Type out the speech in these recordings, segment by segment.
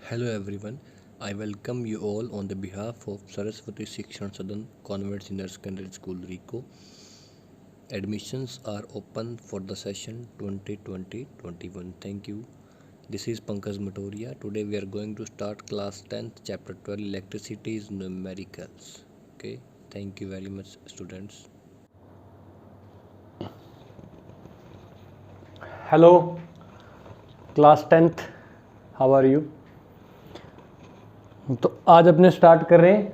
Hello everyone, I welcome you all on the behalf of Saraswati Shikshan Sadan Convent Senior Secondary School RICO. Admissions are open for the session 2020-21. Thank you. This is Pankaj Matoria. Today we are going to start class 10th chapter 12 electricity is numericals. Okay, thank you very much students. Hello class 10th, how are you. तो आज अपने start कर रहे हैं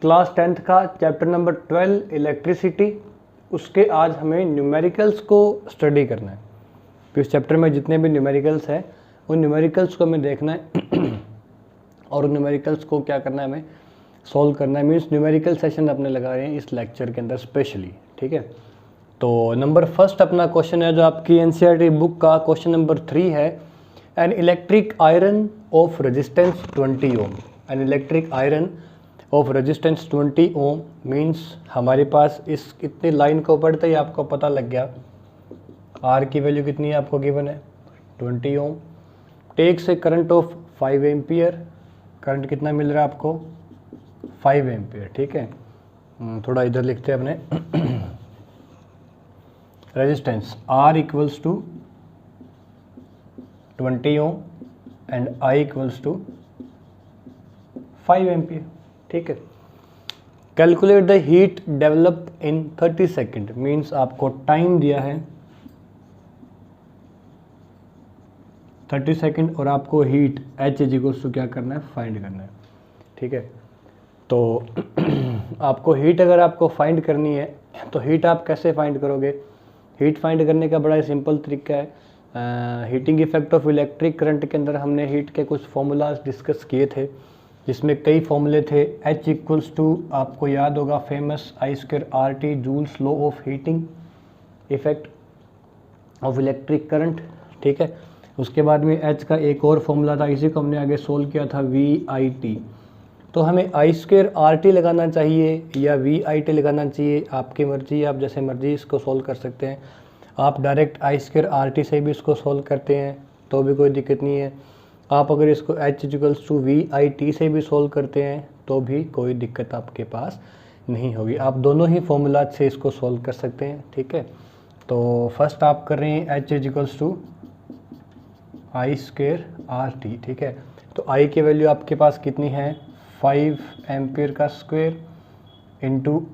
class 10th का chapter number 12 electricity. उसके आज हमें न्यूमेरिकल्स को स्टडी करना है। तो इस चैप्टर में जितने भी न्यूमेरिकल्स हैं उन न्यूमेरिकल्स को हमें देखना है और उन न्यूमेरिकल्स को क्या करना है, हमें सॉल्व करना है। मीन्स न्यूमेरिकल सेशन अपने लगा रहे हैं इस लेक्चर के अंदर स्पेशली, ठीक है। तो नंबर फर्स्ट अपना क्वेश्चन है जो आपकी एनसीईआरटी बुक का क्वेश्चन नंबर 3 है। An electric iron of resistance 20 ohm. An electric iron of resistance 20 ohm means हमारे पास इस कितनी लाइन को पढ़ते ही आपको पता लग गया आर की वैल्यू कितनी है, आपको गिवन है 20 ohm. Takes a current of 5 ampere. Current कितना मिल रहा है आपको 5 एम्पियर, ठीक है। थोड़ा इधर लिखते हैं अपने resistance R equals to 20 ohm and I equals to 5 ampere, ठीक है। Calculate the heat develop in 30 second means आपको टाइम दिया है 30 सेकेंड और आपको heat H is equals to क्या करना है, फाइंड करना है, ठीक है। तो आपको हीट अगर आपको फाइंड करनी है तो हीट आप कैसे फाइंड करोगे। हीट फाइंड करने का बड़ा ही सिंपल तरीका है। Heating effect of electric current के अंदर हमने हीट के कुछ फॉर्मूलाज डिस्कस किए थे जिसमें कई फॉर्मूले थे। H इक्वल्स टू आपको याद होगा famous I²RT joules law of heating effect of electric current, ठीक है। उसके बाद में H का एक और फॉर्मूला था, इसी को हमने आगे सोल्व किया था VIT। तो हमें I²RT लगाना चाहिए या VIT लगाना चाहिए, आपकी मर्जी, आप जैसे मर्जी इसको सोल्व कर सकते हैं। आप डायरेक्ट I²RT से भी इसको सोल्व करते हैं तो भी कोई दिक्कत नहीं है। आप अगर इसको H इक्वल्स टू VIT से भी सोल्व करते हैं तो भी कोई दिक्कत आपके पास नहीं होगी। आप दोनों ही फॉर्मूला से इसको सोल्व कर सकते हैं, ठीक है। तो फर्स्ट आप कर रहे हैं H इक्वल्स टू I²RT, ठीक है। तो I की वैल्यू आपके पास कितनी है 5 एम्पियर का स्क्वायर इंटू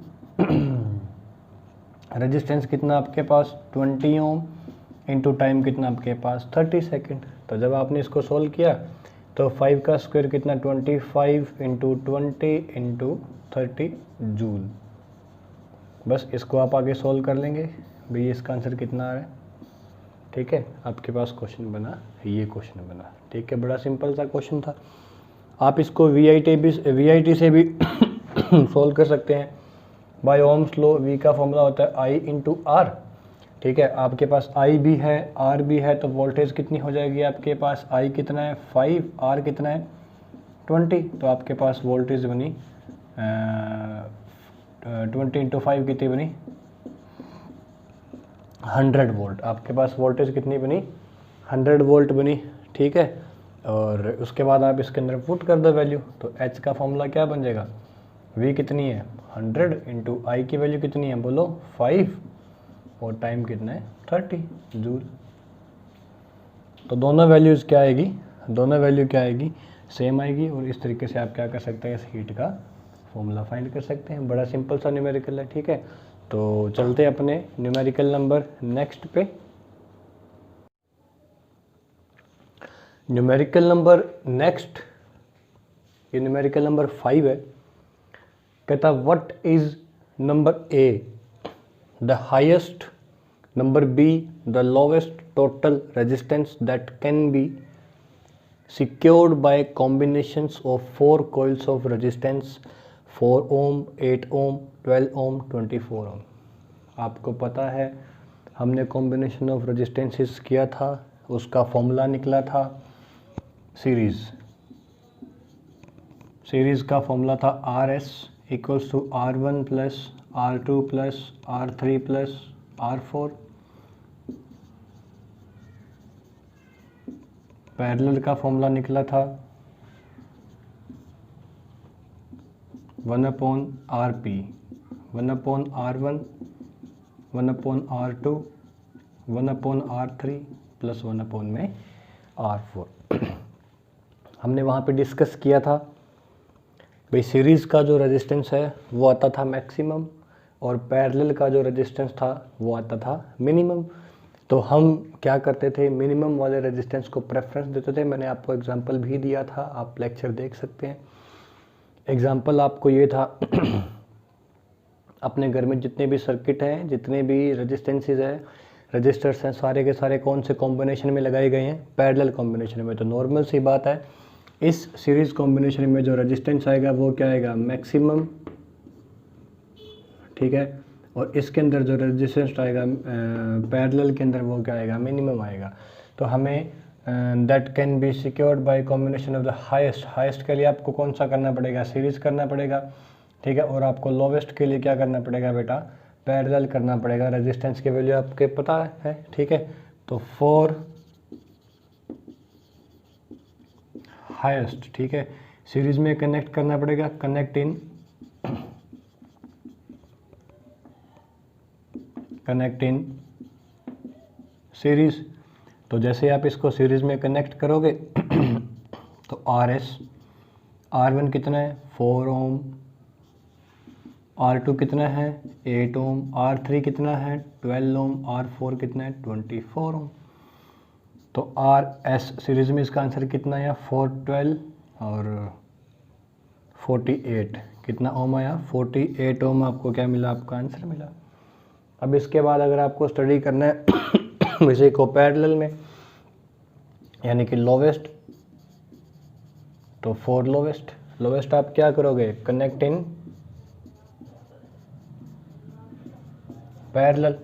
रेजिस्टेंस कितना आपके पास 20 ओम इंटू टाइम कितना आपके पास 30 सेकेंड। तो जब आपने इसको सोल्व किया तो 5 का स्क्वायर कितना 25 इंटू 20 इंटू 30 जूल। बस इसको आप आगे सोल्व कर लेंगे भाई, इसका आंसर कितना आ रहा है, ठीक है। आपके पास क्वेश्चन बना, ये क्वेश्चन बना, ठीक है। बड़ा सिंपल सा क्वेश्चन था। आप इसको VIT से भी सोल्व कर सकते हैं बाय ओम्स लॉ। V का फॉर्मूला होता है I इंटू R, ठीक है। आपके पास I भी है R भी है तो वोल्टेज कितनी हो जाएगी आपके पास, I कितना है 5, R कितना है 20। तो आपके पास वोल्टेज बनी 20 इंटू 5 कितनी बनी 100 वोल्ट। आपके पास वोल्टेज कितनी बनी 100 वोल्ट बनी, ठीक है। और उसके बाद आप इसके अंदर पुट कर दो वैल्यू तो H का फॉर्मूला क्या बन जाएगा, V कितनी है 100 इंटू I की वैल्यू कितनी है बोलो 5 और टाइम कितना है 30 जूल। तो दोनों वैल्यूज़ क्या आएगी, दोनों वैल्यू क्या आएगी सेम आएगी। और इस तरीके से आप क्या कर सकते हैं, इस हीट का फॉर्मूला फाइंड कर सकते हैं। बड़ा सिंपल सा न्यूमेरिकल है, ठीक है। तो चलते हैं अपने न्यूमेरिकल नंबर नेक्स्ट पे। न्यूमेरिकल नंबर नेक्स्ट, ये न्यूमेरिकल नंबर 5 है। कहता what is number A the highest, number B the lowest total resistance that can be secured by combinations of 4 coils of resistance 4 ohm, 8 ohm, 12 ohm, 24 ohm। आपको पता है हमने combination of resistances किया था, उसका formula निकला था सीरीज़ का फॉर्मूला था RS equals to R1 plus R2 plus R3 plus R4। Parallel का फॉर्मूला निकला था 1/RP, 1/R1, 1/R2, 1/R3 plus 1/R4। हमने वहाँ पे डिस्कस किया था भाई सीरीज़ का जो रेजिस्टेंस है वो आता था मैक्सिमम और पैरेलल का जो रेजिस्टेंस था वो आता था मिनिमम। तो हम क्या करते थे, मिनिमम वाले रेजिस्टेंस को प्रेफरेंस देते थे। मैंने आपको एग्जांपल भी दिया था, आप लेक्चर देख सकते हैं। एग्जांपल आपको ये था अपने घर में जितने भी सर्किट हैं, जितने भी रेजिस्टेंसेस हैं, रजिस्टर्स हैं, सारे के सारे कौन से कॉम्बिनेशन में लगाए गए हैं, पैरेलल कॉम्बिनेशन में। तो नॉर्मल सी बात है, इस सीरीज़ कॉम्बिनेशन में जो रेजिस्टेंस आएगा वो क्या आएगा, मैक्सिमम, ठीक है। और इसके अंदर जो रेजिस्टेंस आएगा पैरेलल के अंदर वो क्या आएगा, मिनिमम आएगा। तो हमें that can be secured by combination of the highest. Highest के लिए आपको कौन सा करना पड़ेगा, सीरीज़ करना पड़ेगा, ठीक है। और आपको लोवेस्ट के लिए क्या करना पड़ेगा बेटा, पैरेलल करना पड़ेगा। रेजिस्टेंस की वैल्यू आपके पता है, ठीक है। तो फॉर हाईएस्ट, ठीक है, सीरीज में कनेक्ट करना पड़ेगा, कनेक्ट इन सीरीज। तो जैसे आप इसको सीरीज में कनेक्ट करोगे तो R1 कितना है 4 ओम, R2 कितना है 8 ओम, R3 कितना है 12 ओम, R4 कितना है 24 ओम। तो RS सीरीज में इसका आंसर कितना आया 412 और 48, कितना ओम आया 48 ओम। आपको क्या मिला, आपका आंसर मिला। अब इसके बाद अगर आपको स्टडी करना है विषय को पैरेलल में, यानी कि लोवेस्ट, तो फॉर लोवेस्ट आप क्या करोगे, कनेक्ट इन पैरेलल।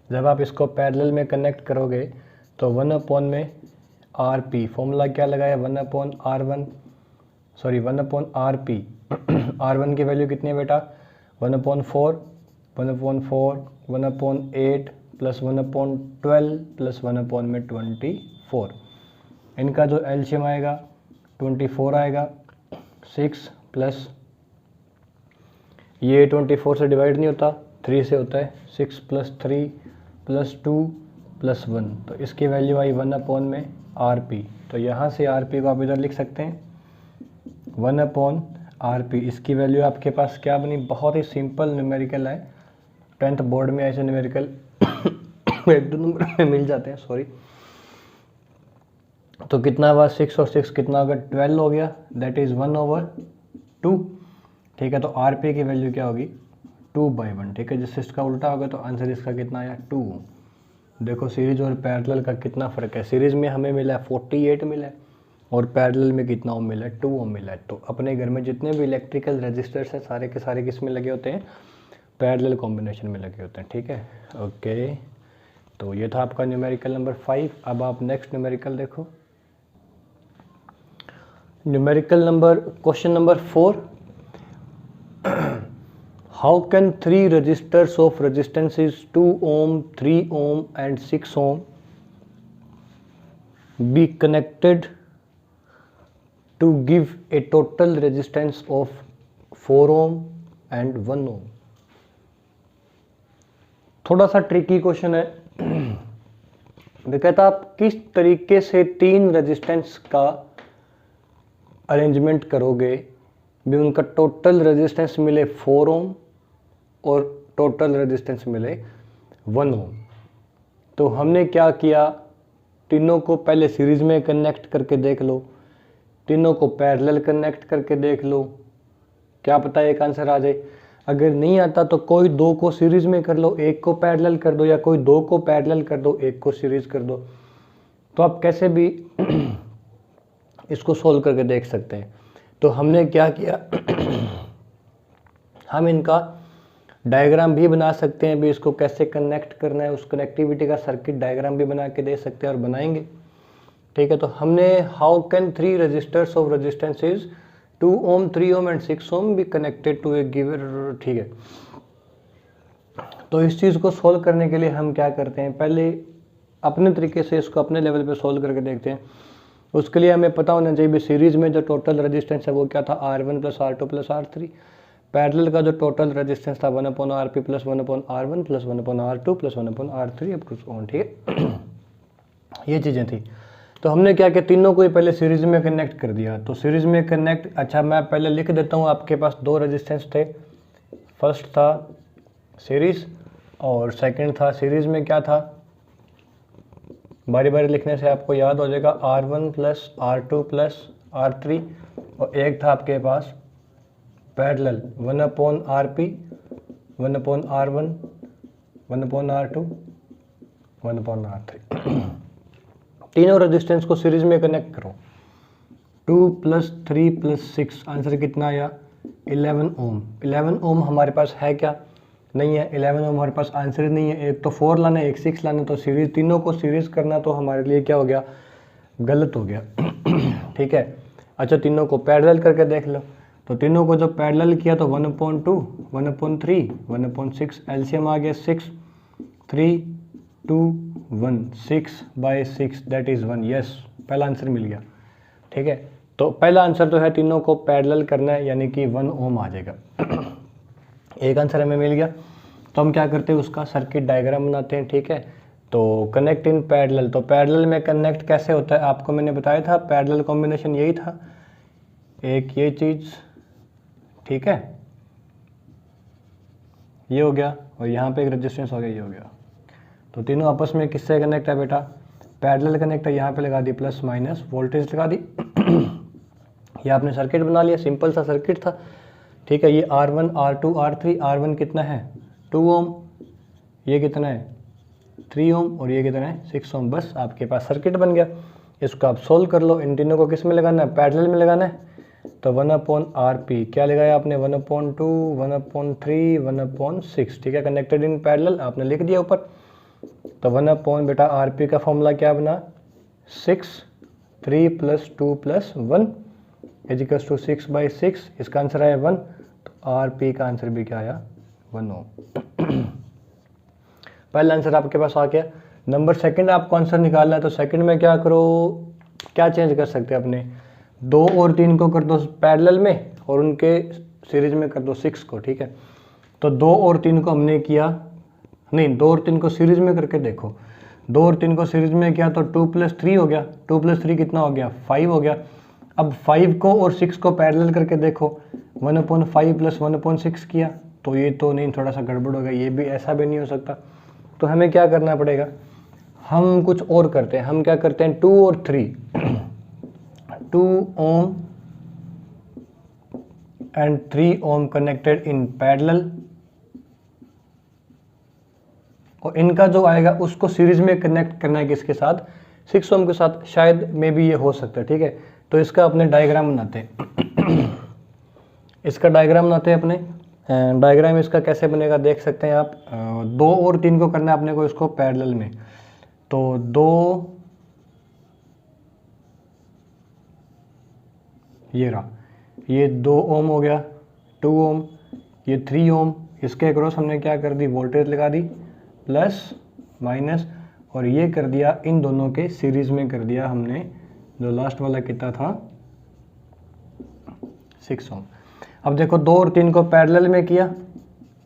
जब आप इसको पैरेलल में कनेक्ट करोगे तो 1 में RP, फॉर्मूला क्या लगाया 1/R1, सॉरी 1/RP। R1 की वैल्यू कितनी है बेटा 1/4, 1/8 प्लस 1/12 प्लस 1/24। इनका जो एलसीएम आएगा 24 आएगा, 6 प्लस ये 24 से डिवाइड नहीं होता, 3 से होता है, 6 प्लस 3 प्लस 2 प्लस 1। तो इसकी वैल्यू आई 1 में RP। तो यहाँ से RP को आप इधर लिख सकते हैं 1/RP। इसकी वैल्यू आपके पास क्या बनी, बहुत ही सिंपल न्यूमेरिकल है, 10th बोर्ड में ऐसे न्यूमेरिकल 1-2 नंबर में मिल जाते हैं, सॉरी। तो कितना हुआ 6 और 6 कितना होगा 12 हो गया, दैट इज़ 1/2, ठीक है। तो RP की वैल्यू क्या होगी 2/1, ठीक है। जिससे इसका उल्टा होगा तो आंसर इसका कितना आया 2। देखो सीरीज और पैरेलल का कितना फ़र्क है, सीरीज में हमें मिला है 48 मिला है और पैरेलल में कितना ओम मिला है 2 ओम मिला है। तो अपने घर में जितने भी इलेक्ट्रिकल रजिस्टर्स हैं सारे के सारे किस में लगे होते हैं, पैरेलल कॉम्बिनेशन में लगे होते हैं, ठीक है। ओके, तो ये था आपका न्यूमेरिकल नंबर 5। अब आप नेक्स्ट न्यूमेरिकल देखो, numerical number question number 4। How can 3 resistors of resistances 2 ohm, 3 ohm and 6 ohm be connected to give a total resistance of 4 ohm and 1 ohm? थोड़ा सा ट्रिकी क्वेश्चन है। मैं कहता आप किस तरीके से 3 रेजिस्टेंस का अरेंजमेंट करोगे भी उनका टोटल रेजिस्टेंस मिले 4 ओम और टोटल रेजिस्टेंस मिले 1 ओम। तो हमने क्या किया, तीनों को पहले सीरीज में कनेक्ट करके देख लो, तीनों को पैरेलल कनेक्ट करके देख लो, क्या पता एक आंसर आ जाए। अगर नहीं आता तो कोई 2 को सीरीज में कर लो, 1 को पैरेलल कर दो, या कोई 2 को पैरेलल कर दो, 1 को सीरीज कर दो। तो आप कैसे भी इसको सोल्व करके देख सकते हैं। तो हमने क्या किया हम इनका डायग्राम भी बना सकते हैं, भी इसको कैसे कनेक्ट करना है, उस कनेक्टिविटी का सर्किट डायग्राम भी बना के दे सकते हैं और बनाएंगे, ठीक है। तो हमने how can 3 resistors of resistances 2 ohm, 3 ohm and 6 ohm be connected to a given, ठीक है। तो इस चीज़ को सोल्व करने के लिए हम क्या करते हैं, पहले अपने तरीके से इसको अपने लेवल पे सोल्व करके देखते हैं। उसके लिए हमें पता होना चाहिए भी सीरीज़ में जो टोटल रेजिस्टेंस है वो क्या था, R1 + R2 + R3। पैरेलल का जो टोटल रेजिस्टेंस था 1/RP + 1/R1 + 1/R2 + 1/R3 up to on, ठीक है। ये चीज़ें थी। तो हमने क्या किया, तीनों को ही पहले सीरीज़ में कनेक्ट कर दिया। तो सीरीज़ में कनेक्ट, अच्छा मैं पहले लिख देता हूँ, आपके पास दो रेजिस्टेंस थे, फर्स्ट था सीरीज़ और सेकंड था सीरीज़ में क्या था, बारी बारी लिखने से आपको याद हो जाएगा, R1 + R2 + R3, और एक था आपके पास parallel 1/RP 1/R1 1/R2 1/R3। तीनों रेजिस्टेंस को सीरीज में कनेक्ट करो। 2 + 3 + 6 आंसर कितना आया, 11 ओम। 11 ओम हमारे पास है क्या, नहीं है। 11 ओम हमारे पाना आंसर ही नहीं है। एक तो 4 लाना है, एक 6 लाना है, तो सीरीज, तीनों को सीरीज करना तो हमारे लिए क्या हो गया, गलत हो गया। ठीक है। अच्छा तीनों को पैरेलल करके देख लो। तो तीनों को जब पैरेलल किया तो 1/2 1/3 1/6 एलसीएम आ गया 6, 3 2 1 6/6 दैट इज़ 1। यस, पहला आंसर मिल गया। ठीक है, तो पहला आंसर तो है तीनों को पैरेलल करना है, यानी कि 1 ओम आ जाएगा। एक आंसर हमें मिल गया। तो हम क्या करते हैं, उसका सर्किट डायग्राम बनाते हैं। ठीक है, तो कनेक्ट इन पैरेलल। तो पैरेलल में कनेक्ट कैसे होता है, आपको मैंने बताया था, पैरेलल कॉम्बिनेशन यही था, एक ये चीज़, ठीक है, ये हो गया, और यहाँ पे एक रेजिस्टेंस हो गया, ये हो गया। तो तीनों आपस में किससे कनेक्ट है बेटा, पैरेलल कनेक्ट है। यहाँ पे लगा दी प्लस माइनस वोल्टेज लगा दी। ये आपने सर्किट बना लिया, सिंपल सा सर्किट था। ठीक है, ये R1 R2 R3, R1 कितना है 2 ओम, ये कितना है 3 ओम, और ये कितना है 6 ओम। बस आपके पास सर्किट बन गया। इसको आप सोल्व कर लो। इन तीनों को किस में लगाना है, पैरेलल में लगाना है। तो 1/RP क्या लगाया आपने, 1/2 1/3 1/6। ठीक है, कनेक्टेड इन पैरेलल आपने लिख दिया ऊपर। तो 1 बेटा RP का फॉर्मूला क्या बना, 6 3 + 2 + 1 = 6/6। इसका आंसर आया 1। तो RP का आंसर भी क्या आया, 1 ओम। पहला आंसर आपके पास आ गया। नंबर सेकंड आपको आंसर निकालना है। तो सेकंड में क्या करो, क्या चेंज कर सकते हैं अपने, 2 और 3 को कर दो पैरेलल में, और उनके सीरीज में कर दो 6 को। ठीक है, तो 2 और 3 को हमने किया, नहीं 2 और 3 को सीरीज में करके देखो। 2 और 3 को सीरीज में किया तो 2 + 3 हो गया। 2 + 3 कितना हो गया, 5 हो गया। अब 5 को और 6 को पैरेलल करके देखो, 1/5 + 1/6 किया, तो ये तो नहीं, थोड़ा सा गड़बड़ हो गया, ये भी ऐसा भी नहीं हो सकता। तो हमें क्या करना पड़ेगा, हम कुछ और करते हैं। हम क्या करते हैं, 2 और 3 2 ohm and 3 ohm connected in parallel, और इनका जो आएगा उसको सीरीज में कनेक्ट करना है किसके साथ, 6 ओम के साथ। शायद मे बी ये हो सकता है। ठीक है, तो इसका अपने डायग्राम बनाते हैं। इसका डायग्राम बनाते हैं अपने। डायग्राम इसका कैसे बनेगा देख सकते हैं आप। 2 और 3 को करना है अपने को इसको पैरेलल में। तो 2, ये रहा, ये 2 ओम हो गया, 2 ओम, ये 3 ओम, इसके अक्रॉस हमने क्या कर दी, वोल्टेज लगा दी प्लस माइनस, और ये कर दिया इन दोनों के सीरीज में कर दिया हमने, जो लास्ट वाला कितना था 6 ओम। अब देखो 2 और 3 को पैरेलल में किया,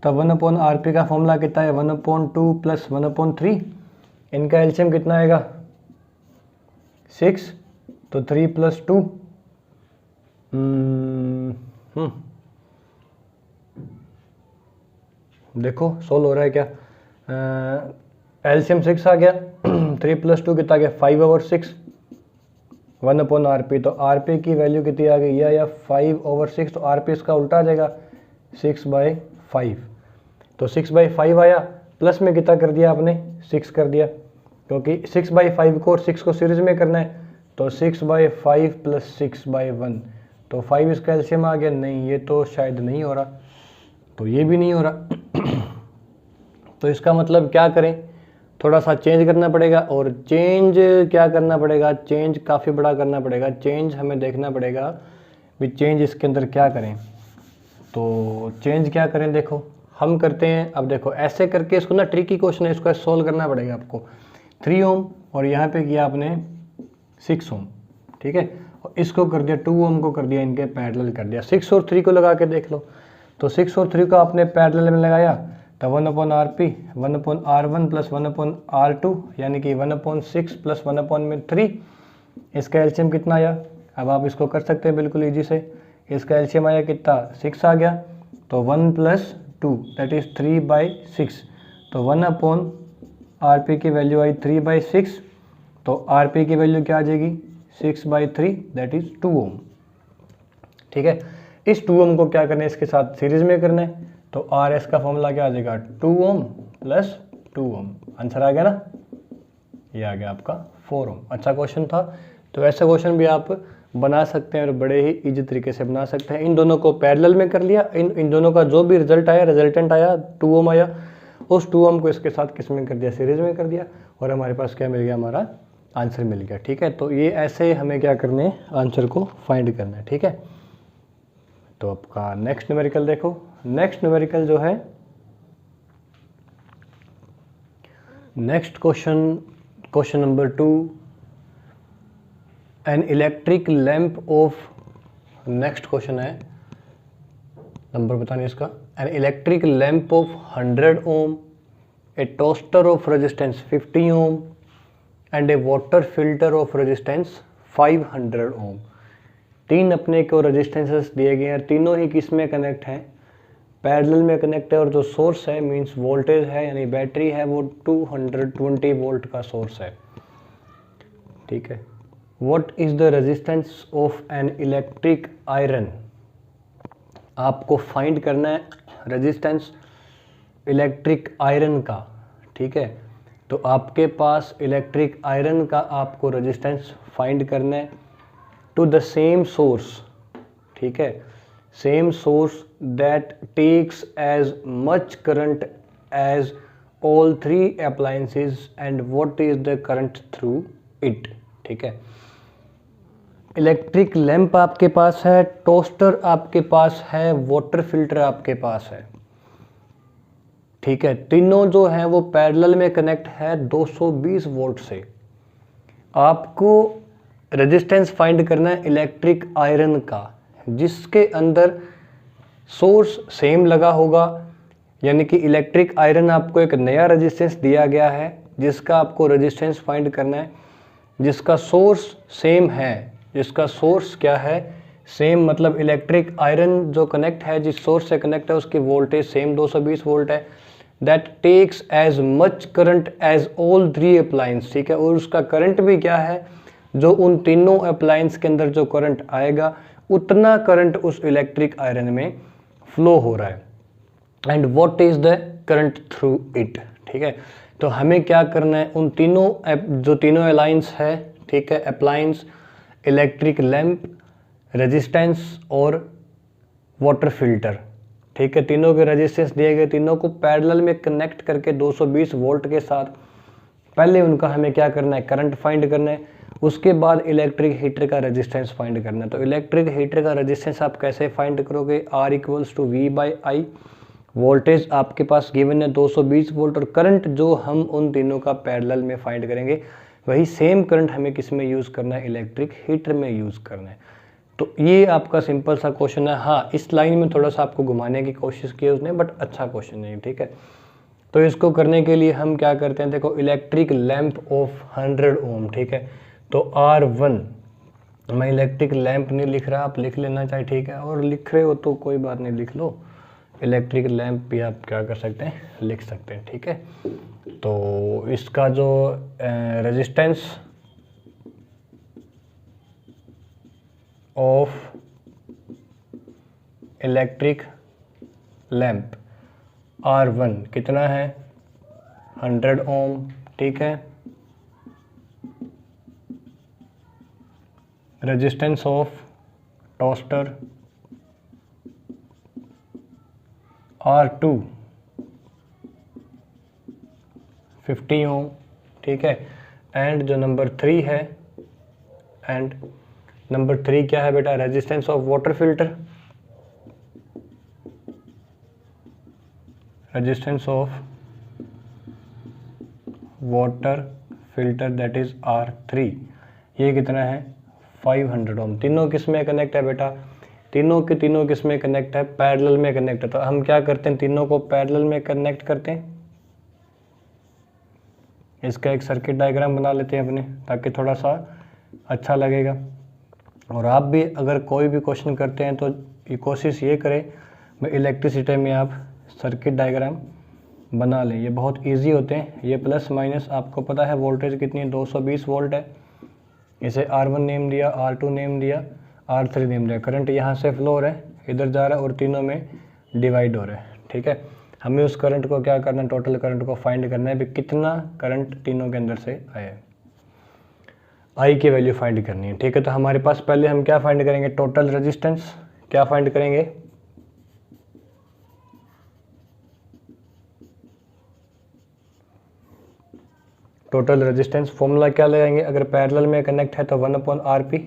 तो 1/RP का फॉर्मूला कितना है, 1/2 + 1/3। इनका एलसीएम कितना आएगा 6, तो 3 + 2 देखो सोल्व हो रहा है क्या। एलसीएम 6 आ गया। 3 + 2 कितना आ गया, 5/6 1/RP। तो RP की वैल्यू कितनी आ गई, या 5/6। तो RP इसका उल्टा आ जाएगा 6/5। तो 6/5 आया, प्लस में कितना कर दिया आपने, 6 कर दिया, क्योंकि 6/5 को और 6 को सीरीज में करना है। तो 6/5 + 6/1, तो 5 इसका एलसीएम आ गया। नहीं, ये तो शायद नहीं हो रहा, तो ये भी नहीं हो रहा। तो इसका मतलब क्या करें, थोड़ा सा चेंज करना पड़ेगा। और चेंज क्या करना पड़ेगा, चेंज काफ़ी बड़ा करना पड़ेगा। चेंज हमें देखना पड़ेगा भी चेंज इसके अंदर क्या करें। तो चेंज क्या करें, देखो हम करते हैं। अब देखो ऐसे करके इसको ना, ट्रिकी क्वेश्चन है, इसको सोल्व करना पड़ेगा आपको। 3 ओम और यहाँ पे किया आपने 6 ओम, ठीक है। और इसको कर दिया 2 ओम को कर दिया इनके पैरेलल कर दिया। 6 और 3 को लगा के देख लो, तो 6 और 3 को आपने पैरेलल में लगाया तो 1/RP 1/R1 प्लस 1/R2 यानी कि 1/6 प्लस 1/3। इसका एलसीएम कितना आया? अब आप इसको कर सकते हैं बिल्कुल ईजी से। इसका एलसीएम आया कितना? 6 आ गया, तो 1 प्लस 2 दैट इज़ 3/6। तो 1/RP की वैल्यू आई 3/6, तो RP की वैल्यू क्या आ जाएगी? 6/3 दैट इज़ 2 ओम, ठीक है। इस 2 ओम को क्या करना है? इसके साथ सीरीज में करना है, तो RS का फॉर्मूला क्या आ जाएगा? 2 ओम प्लस 2 ओम। आंसर आ गया ना, ये आ गया आपका 4 ओम। अच्छा क्वेश्चन था। तो ऐसा क्वेश्चन भी आप बना सकते हैं और बड़े ही इजी तरीके से बना सकते हैं। इन दोनों को पैरेलल में कर लिया, इन दोनों का जो भी रिजल्ट आया, रिजल्टेंट आया 2 ओम आया, उस 2 ओम को इसके साथ किस में कर दिया? सीरीज में कर दिया, और हमारे पास क्या मिल गया? हमारा आंसर मिल गया, ठीक है। तो ये ऐसे हमें क्या करने है? आंसर को फाइंड करना है, ठीक है। तो आपका नेक्स्ट न्यूमेरिकल देखो। नेक्स्ट न्यूमेरिकल जो है, next question number 2, an electric lamp of, next question है, नंबर पता नहीं इसका। An electric lamp of 100 ohm, a toaster of resistance 50 ohm and a water filter of resistance 500 ohm. 3 अपने को resistances दिए गए हैं, तीनों ही किस में कनेक्ट हैं? पैरेलल में कनेक्ट है, और जो सोर्स है मींस वोल्टेज है यानी बैटरी है वो 220 वोल्ट का सोर्स है, ठीक है। What is the resistance of N electric iron? आपको फाइंड करना है रेजिस्टेंस इलेक्ट्रिक आयरन का, ठीक है। तो आपके पास इलेक्ट्रिक आयरन का आपको रेजिस्टेंस फाइंड करना है टू द सेम सोर्स, ठीक है, same source that takes as much current as all 3 appliances and what is the current through it, ठीक है। इलेक्ट्रिक लैंप आपके पास है, टोस्टर आपके पास है, वाटर फिल्टर आपके पास है, ठीक है। तीनों जो हैं वो पैरेलल में कनेक्ट है 220 वोल्ट से। आपको रेजिस्टेंस फाइंड करना है इलेक्ट्रिक आयरन का, जिसके अंदर सोर्स सेम लगा होगा, यानी कि इलेक्ट्रिक आयरन आपको एक नया रेजिस्टेंस दिया गया है जिसका आपको रेजिस्टेंस फाइंड करना है, जिसका सोर्स सेम है, जिसका सोर्स क्या है? सेम, मतलब इलेक्ट्रिक आयरन जो कनेक्ट है, जिस सोर्स से कनेक्ट है उसकी वोल्टेज सेम 220 वोल्ट है, that takes as much current as all 3 appliance, ठीक है। और उसका करंट भी क्या है? जो उन तीनों अप्लायंस के अंदर जो करंट आएगा उतना करंट उस इलेक्ट्रिक आयरन में फ्लो हो रहा है, and what is the current through it, ठीक है। तो हमें क्या करना है? उन तीनों जो तीनों अलायंस है, ठीक है, अप्लायंस, इलेक्ट्रिक लैंप, रेजिस्टेंस और वाटर फिल्टर, ठीक है, तीनों के रेजिस्टेंस दिए गए, तीनों को पैरेलल में कनेक्ट करके 220 वोल्ट के साथ पहले उनका हमें क्या करना है? करंट फाइंड करना है। उसके बाद इलेक्ट्रिक हीटर का रेजिस्टेंस फाइंड करना है। तो इलेक्ट्रिक हीटर का रेजिस्टेंस आप कैसे फाइंड करोगे? R = V/I। वोल्टेज आपके पास गिवन है 220 वोल्ट, और करंट जो हम उन तीनों का पैरेलल में फाइंड करेंगे वही सेम करंट हमें किस में यूज़ करना है? इलेक्ट्रिक हीटर में यूज़ करना है। तो ये आपका सिंपल सा क्वेश्चन है। हाँ, इस लाइन में थोड़ा सा आपको घुमाने की कोशिश की है उसने, बट अच्छा क्वेश्चन है, ठीक है। तो इसको करने के लिए हम क्या करते हैं? देखो, इलेक्ट्रिक लैंप ऑफ 100 ओम, ठीक है। तो R1, मैं इलेक्ट्रिक लैंप नहीं लिख रहा, आप लिख लेना चाहिए, ठीक है। और लिख रहे हो तो कोई बात नहीं, लिख लो। इलेक्ट्रिक लैंप भी आप क्या कर सकते हैं? लिख सकते हैं, ठीक है। तो इसका जो resistance of electric lamp R1 कितना है? 100 ओम, ठीक है। रेजिस्टेंस ऑफ टोस्टर R2 50 ओम, ठीक है। एंड जो नंबर 3 है, एंड नंबर 3 क्या है बेटा? Resistance of water filter, resistance of water filter that is R3, ये कितना है 500 ओम। तीनों किस में कनेक्ट है बेटा, तीनों के तीनों किस में कनेक्ट है, पैरेलल में कनेक्ट है। तो हम क्या करते हैं, तीनों को पैरेलल में कनेक्ट करते हैं। इसका एक सर्किट डायग्राम बना लेते हैं अपने, ताकि थोड़ा सा अच्छा लगेगा। और आप भी अगर कोई भी क्वेश्चन करते हैं तो ये कोशिश ये करें मैं इलेक्ट्रिसिटी में आप सर्किट डायग्राम बना लें, ये बहुत इजी होते हैं। ये प्लस माइनस आपको पता है वोल्टेज कितनी है, 220 वोल्ट है। इसे R1 नेम दिया, R2 नेम दिया, R3 नेम दिया। करंट यहाँ से फ्लो हो रहा है, इधर जा रहा है और तीनों में डिवाइड हो रहा है, ठीक है। हमें उस करंट को क्या करना है, टोटल करंट को फाइंड करना है, भी कितना करंट तीनों के अंदर से आया है। आई की वैल्यू फाइंड करनी है, ठीक है। तो हमारे पास पहले हम क्या फाइंड करेंगे, टोटल रेजिस्टेंस। क्या फाइंड करेंगे, टोटल रेजिस्टेंस। फॉर्मूला क्या लगाएंगे, अगर पैरेलल में कनेक्ट है तो 1/RP,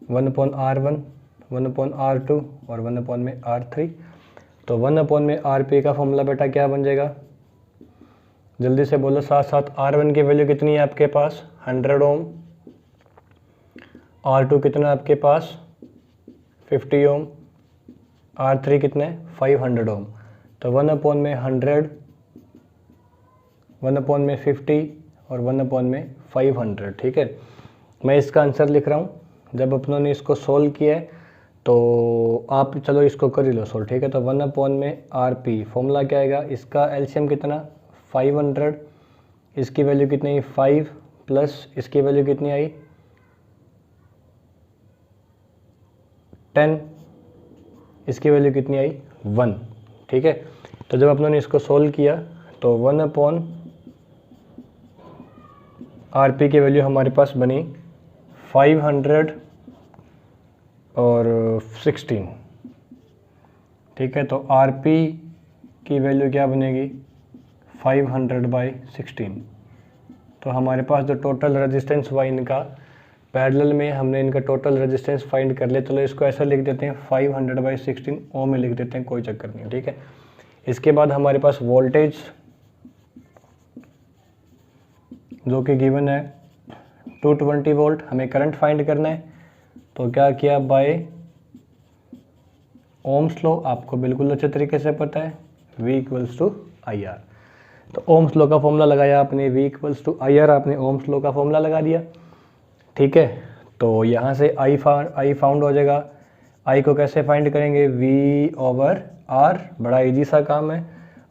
1/R1, 1/R2 और 1/R3। तो 1/RP का फॉर्मूला बेटा क्या बन जाएगा, जल्दी से बोलो साथ साथ। R1 की वैल्यू कितनी है आपके पास 100 ओम, R2 कितना है आपके पास 50 ओम, R3 कितना है 500 ओम। तो 1/100, 1/50 और 1/500, ठीक है। मैं इसका आंसर लिख रहा हूँ। जब अपनों ने इसको सोल्व किया है तो आप चलो इसको कर ही लो सोल्व, ठीक है। तो 1/RP फॉर्मूला क्या आएगा, इसका एलसीएम कितना 500, इसकी वैल्यू कितनी 5 प्लस इसकी वैल्यू कितनी आई 10, इसकी वैल्यू कितनी आई 1, ठीक है। तो जब अपनों ने इसको सोल्व किया तो 1/RP की वैल्यू हमारे पास बनी 500 और 16, ठीक है। तो RP की वैल्यू क्या बनेगी 500/16। तो हमारे पास जो टोटल रेजिस्टेंस हुआ इनका, पैरेलल में हमने इनका टोटल रेजिस्टेंस फाइंड कर लिया। चलो इसको ऐसा लिख देते हैं 500/16 ओम में लिख देते हैं, कोई चक्कर नहीं, ठीक है। इसके बाद हमारे पास वोल्टेज जो कि गिवन है 220 वोल्ट, हमें करंट फाइंड करना है। तो क्या किया, बाय ओम्स लॉ, आपको बिल्कुल अच्छे तरीके से पता है, V = IR। तो ओम्स लॉ का फॉर्मूला लगाया आपने, V = IR, आपने ओम्स लॉ का फॉर्मूला लगा दिया, ठीक है। तो यहाँ से आई फाउंड हो जाएगा। आई को कैसे फाइंड करेंगे, V/R, बड़ा इजी सा काम है।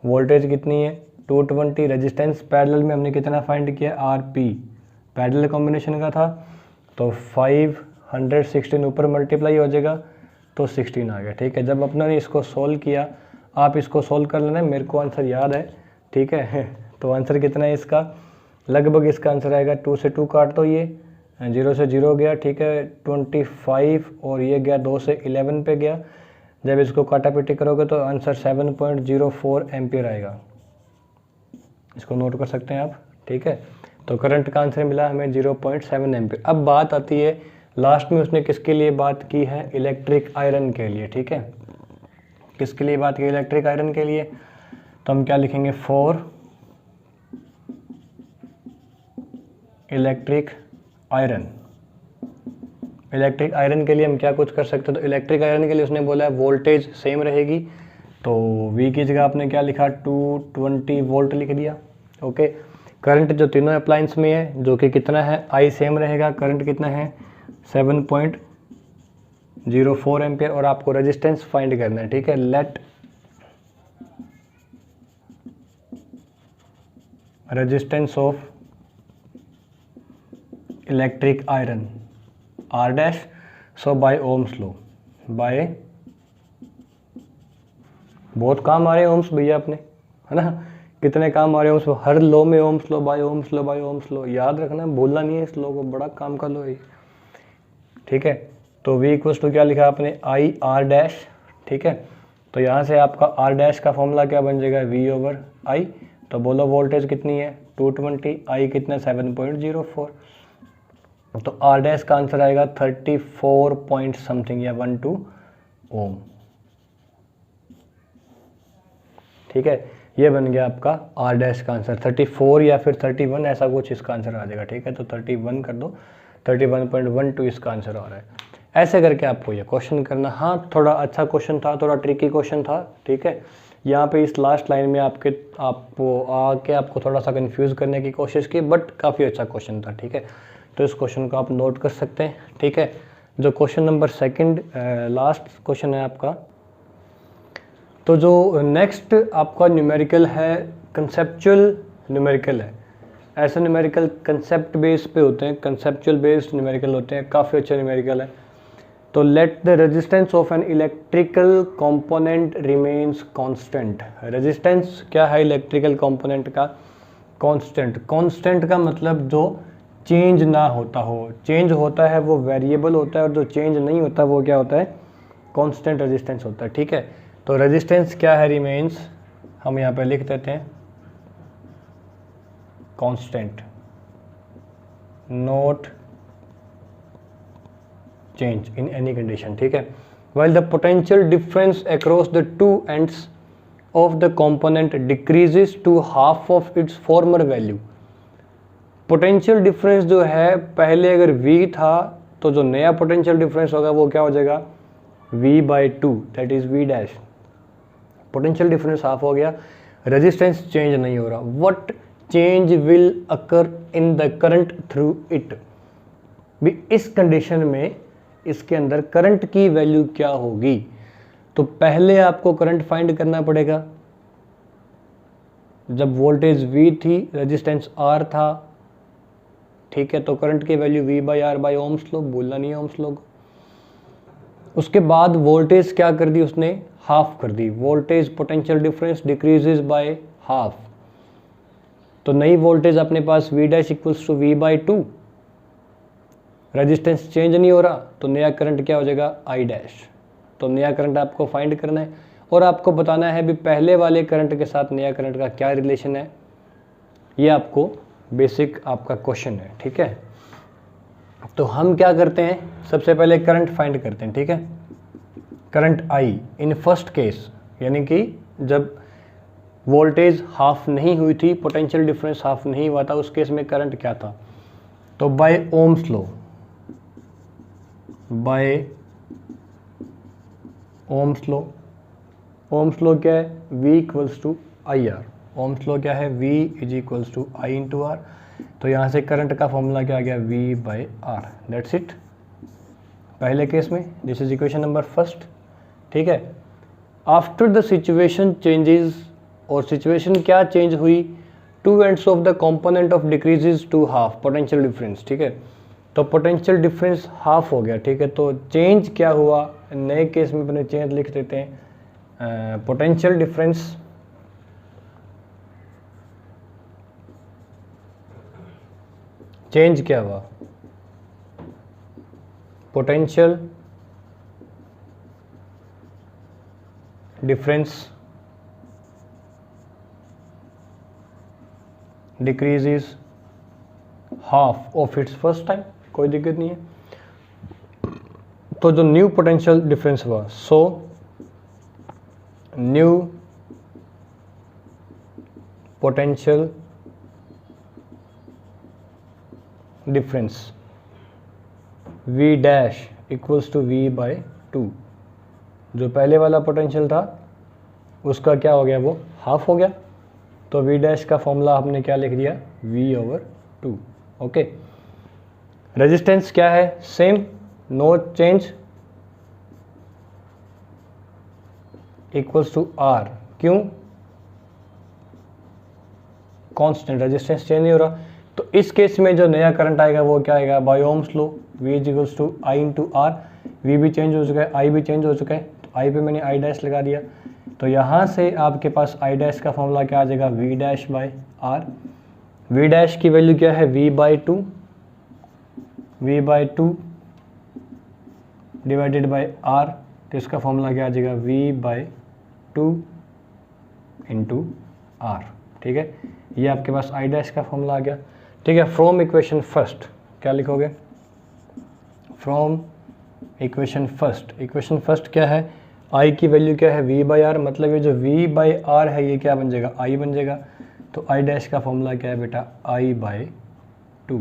वोल्टेज कितनी है 220, रेजिस्टेंस पैरेलल में हमने कितना फाइंड किया RP, पैरेलल कॉम्बिनेशन का था। तो 516 ऊपर मल्टीप्लाई हो जाएगा तो 16 आ गया, ठीक है। जब अपने ने इसको सोल्व किया, आप इसको सोल्व कर लेना, मेरे को आंसर याद है, ठीक है। तो आंसर कितना है इसका, लगभग इसका आंसर आएगा 2 से 2 काट दो, ये 0 से 0 गया, ठीक है, 25 और ये गया 2 से 11 पे गया। जब इसको काटा पीटी करोगे तो आंसर 7.04 एम्पियर आएगा, इसको नोट कर सकते हैं आप, ठीक है। तो करंट का आंसर मिला हमें 0.7 एम्पियर। अब बात आती है लास्ट में, उसने किसके लिए बात की है, इलेक्ट्रिक आयरन के लिए, ठीक है। किसके लिए बात की, इलेक्ट्रिक आयरन के लिए। तो हम क्या लिखेंगे, for electric iron. Electric iron के लिए हम क्या कुछ कर सकते हैं, तो इलेक्ट्रिक आयरन के लिए उसने बोला है वोल्टेज सेम रहेगी। तो V की जगह आपने क्या लिखा 220 वोल्ट लिख दिया, ओके। करंट जो तीनों अप्लायंस में है जो कि कितना है, I सेम रहेगा, करंट कितना है 7.04 एम्पियर, और आपको रेजिस्टेंस फाइंड करना है, ठीक है। Let resistance of electric iron R', so by ohm's law, by, बहुत काम आ रहे हैं ओम्स भैया अपने, है ना, कितने काम आ रहे हैं ओम्स, हर लॉ में ohm's law, by ohm's law, by ohm's law, याद रखना, भूलना नहीं है इस लॉ को, बड़ा काम का लॉ है, ठीक है। तो V = क्या लिखा आपने IR', ठीक है। तो यहाँ से आपका R' का फॉर्मूला क्या बन जाएगा, V/I। तो बोलो वोल्टेज कितनी है 220, I कितना 7.04, तो R' का आंसर आएगा 34 पॉइंट समथिंग या 12 ओम, ठीक है। ये बन गया आपका आर डैश का आंसर। 34 या फिर 31 ऐसा कुछ इसका आंसर आ जाएगा, ठीक है। तो 31 कर दो, 31.12 इसका आंसर आ रहा है। ऐसे करके आपको ये क्वेश्चन करना। हाँ, थोड़ा अच्छा क्वेश्चन था, थोड़ा ट्रिकी क्वेश्चन था, ठीक है। यहाँ पे इस लास्ट लाइन में आपको थोड़ा सा कंफ्यूज करने की कोशिश की, बट काफ़ी अच्छा क्वेश्चन था, ठीक है। तो इस क्वेश्चन को आप नोट कर सकते हैं, ठीक है। जो क्वेश्चन नंबर 2 लास्ट क्वेश्चन है आपका, तो जो नेक्स्ट आपका न्यूमेरिकल है, कंसेप्चुअल न्यूमेरिकल है। ऐसे न्यूमेरिकल कंसेप्ट बेस पे होते हैं, कंसेप्चुअल बेस्ड न्यूमेरिकल होते हैं, काफ़ी अच्छे न्यूमेरिकल है। तो let the resistance of an electrical component remains constant. Resistance क्या है इलेक्ट्रिकल कंपोनेंट का? कांस्टेंट। कांस्टेंट का मतलब जो चेंज ना होता हो। चेंज होता है वो वेरिएबल होता है, और जो चेंज नहीं होता वो क्या होता है? कांस्टेंट रेजिस्टेंस होता है, ठीक है। तो रेजिस्टेंस क्या है? रिमेन्स, हम यहाँ पे लिख देते हैं constant, not change in any condition, ठीक है। while the potential difference across the two ends of the component decreases to half of its former value। Potential difference जो है, पहले अगर v था तो जो नया पोटेंशियल डिफरेंस होगा वो क्या हो जाएगा? v/2, that is v dash. Potential difference half हो गया, रेजिस्टेंस चेंज नहीं हो रहा। What change will occur in the current through it. भी इस कंडीशन में इसके अंदर करंट की वैल्यू क्या होगी? तो पहले आपको करंट फाइंड करना पड़ेगा। जब वोल्टेज V थी, रेजिस्टेंस R था, ठीक है, तो करंट की value V/R bye ohm's law, भूलना नहीं है ओम्स लॉ। उसके बाद वोल्टेज क्या कर दी उसने? हाफ कर दी। Voltage potential difference decreases by half. तो नई वोल्टेज अपने पास V dash equals to V/2, resistance change नहीं हो रहा, तो नया करंट क्या हो जाएगा? I dash. तो नया करंट आपको फाइंड करना है, और आपको बताना है भी पहले वाले करंट के साथ नया करंट का क्या रिलेशन है। ये आपको बेसिक आपका क्वेश्चन है, ठीक है। तो हम क्या करते हैं, सबसे पहले करंट फाइंड करते हैं, ठीक है। Current I in first case, यानी कि जब वोल्टेज हाफ नहीं हुई थी, पोटेंशियल डिफरेंस हाफ नहीं हुआ था, उस केस में करंट क्या था? तो by ohm's law, by ohm's law. Ohm's law क्या है? V equals to IR। Ohm's law क्या है? V is equals to I into R। तो यहाँ से करंट का फॉर्मूला क्या आ गया? V/R, that's it. पहले केस में this is equation number first, ठीक है। आफ्टर द सिचुएशन चेंजेस, और सिचुएशन क्या चेंज हुई? Two ends of the component of decreases to half, potential difference, ठीक है। तो पोटेंशियल डिफरेंस हाफ हो गया, ठीक है। तो चेंज क्या हुआ? नए केस में अपने चेंज लिख देते हैं, पोटेंशियल डिफरेंस चेंज क्या हुआ? Potential difference decreases half of its first time, कोई दिक्कत नहीं है। तो जो न्यू पोटेंशियल डिफरेंस हुआ, so new potential difference V dash equals to V/2। जो पहले वाला पोटेंशियल था उसका क्या हो गया? वो हाफ हो गया। तो V डैश का फॉर्मूला हमने क्या लिख दिया? V/2, okay. रेजिस्टेंस क्या है? Same, no change, equals to R। क्यों? कांस्टेंट, रेजिस्टेंस चेंज नहीं हो रहा। तो इस केस में जो नया करंट आएगा वो क्या आएगा? By ohm's law, V is equals to I into R। V भी चेंज हो चुका है, I भी चेंज हो चुका है, तो I पे मैंने I डैश लगा दिया। तो यहाँ से आपके पास I डैश का फॉर्मूला क्या आ जाएगा? V dash by R। V dash की वैल्यू क्या है? V/2, V/2 divided by R। तो इसका फॉर्मूला क्या आ जाएगा? V/2 इंटू R, ठीक है। ये आपके पास I डैश का फॉर्मूला आ गया, ठीक है। फ्रॉम इक्वेशन फर्स्ट क्या लिखोगे? From equation first, equation first क्या है? आई की वैल्यू क्या है वी बाई आर, मतलब ये जो वी बाई आर है ये क्या बन जाएगा आई बन जाएगा। तो आई डैश का फॉर्मूला क्या है बेटा आई बाई 2,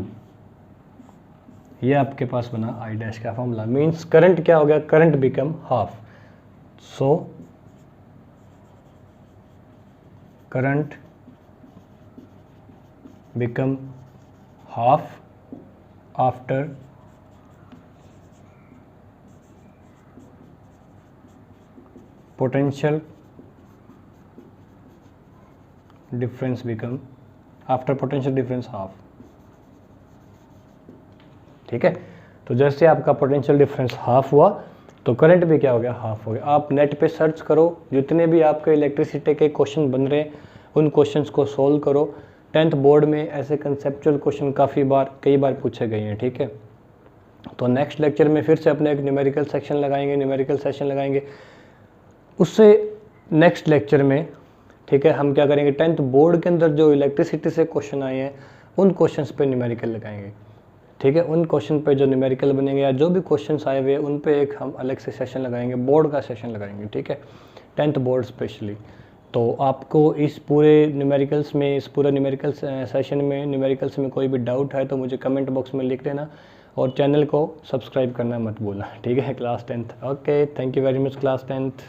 ये आपके पास बना आई डैश का फॉर्मूला। मीन्स करंट क्या हो गया, current become half. So current become half after potential difference become after potential difference half। ठीक है, तो जैसे आपका पोटेंशियल डिफरेंस हाफ हुआ तो करंट भी क्या हो गया हाफ हो गया। आप नेट पे सर्च करो, जितने भी आपके इलेक्ट्रिसिटी के क्वेश्चन बन रहे हैं उन क्वेश्चंस को सोल्व करो। 10th बोर्ड में ऐसे कंसेप्चुअल क्वेश्चन कई बार पूछे गए हैं। ठीक है, तो नेक्स्ट लेक्चर में फिर से अपने एक न्यूमेरिकल सेक्शन लगाएंगे, उससे नेक्स्ट लेक्चर में ठीक है हम क्या करेंगे 10th बोर्ड के अंदर जो इलेक्ट्रिसिटी से क्वेश्चन आए हैं उन क्वेश्चंस पे न्यूमेरिकल लगाएंगे। ठीक है, उन क्वेश्चन पे जो न्यूमेरिकल बनेंगे या जो भी क्वेश्चंस आए हुए हैं उन पे एक हम अलग से सेशन लगाएंगे, बोर्ड का सेशन लगाएंगे। ठीक है, 10th बोर्ड स्पेशली। तो आपको इस पूरे न्यूमेरिकल्स में, इस पूरे न्यूमेरिकल सेशन में, न्यूमेरिकल्स में कोई भी डाउट है तो मुझे कमेंट बॉक्स में लिख देना और चैनल को सब्सक्राइब करना मत भूलना। ठीक है, class 10th। Okay, thank you very much class 10th।